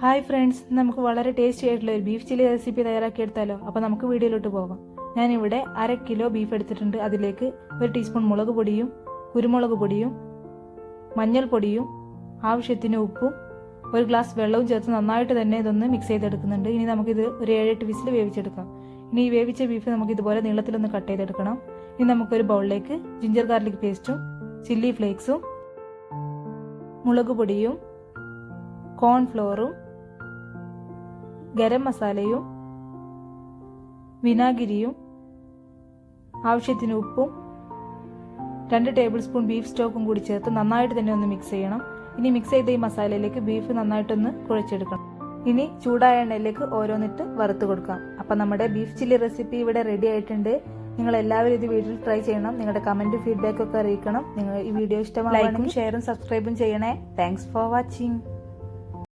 Hi friends, നമുക്ക് വളരെ tasty ആയിട്ടുള്ള ഒരു ബീഫ് ചില്ലി റെസിപ്പി തയ്യാറാക്കിയെടുത്താലോ. അപ്പോൾ നമുക്ക് വീഡിയോയിലോട്ട് പോകാം. ഞാനിവിടെ 1/2 കിലോ ബീഫ് എടുത്തിട്ടുണ്ട്. അതിലേക്ക് 1 ടീസ്പൂൺ മുളക് പൊടിയും കുരുമുളക് പൊടിയും മഞ്ഞൾപ്പൊടിയും ആവശ്യത്തിന് ഉപ്പും 1 ഗ്ലാസ് വെള്ളവും ചേർത്ത് നന്നായിട്ട് തന്നെ ഇതൊന്ന് മിക്സ് ചെയ്തെടുക്കുന്നുണ്ട്. ഇനി നമുക്കിത് ഒരു 7-8 വിസിൽ വേവിച്ചെടുക്കാം. ഇനി ഈ വേവിച്ച ബീഫ് നമുക്ക് ഇതുപോലെ നീളത്തിലൊന്ന് കട്ട് ചെയ്തെടുക്കണം. ഇനി നമുക്കൊരു ബൗളിലേക്ക് ജിഞ്ചർ ഗാർലിക് പേസ്റ്റും ചില്ലി ഫ്ലേക്സും മുളക് പൊടിയും കോൺഫ്ലോറും ഗരം മസാലയും വിനാഗിരിയും ആവശ്യത്തിന് ഉപ്പും 2 ടേബിൾ സ്പൂൺ ബീഫ് സ്റ്റോക്കും കൂടി ചേർത്ത് നന്നായിട്ട് തന്നെ ഒന്ന് മിക്സ് ചെയ്യണം. ഇനി മിക്സ് ചെയ്ത ഈ മസാലയിലേക്ക് ബീഫ് നന്നായിട്ടൊന്ന് കുഴച്ചെടുക്കണം. ഇനി ചൂടായ എണ്ണയിലേക്ക് ഓരോന്നിട്ട് വറുത്ത് കൊടുക്കാം. അപ്പം നമ്മുടെ ബീഫ് ചില്ലി റെസിപ്പി ഇവിടെ റെഡി ആയിട്ടുണ്ട്. നിങ്ങൾ എല്ലാവരും ഇത് വീട്ടിൽ ട്രൈ ചെയ്യണം. നിങ്ങളുടെ കമന്റ് ഫീഡ്ബാക്ക് ഒക്കെ അറിയിക്കണം. നിങ്ങൾ ഈ വീഡിയോ ഇഷ്ടമാണെങ്കിൽ ലൈക്കും ഷെയറും സബ്സ്ക്രൈബും ചെയ്യണേ. Thanks for watching.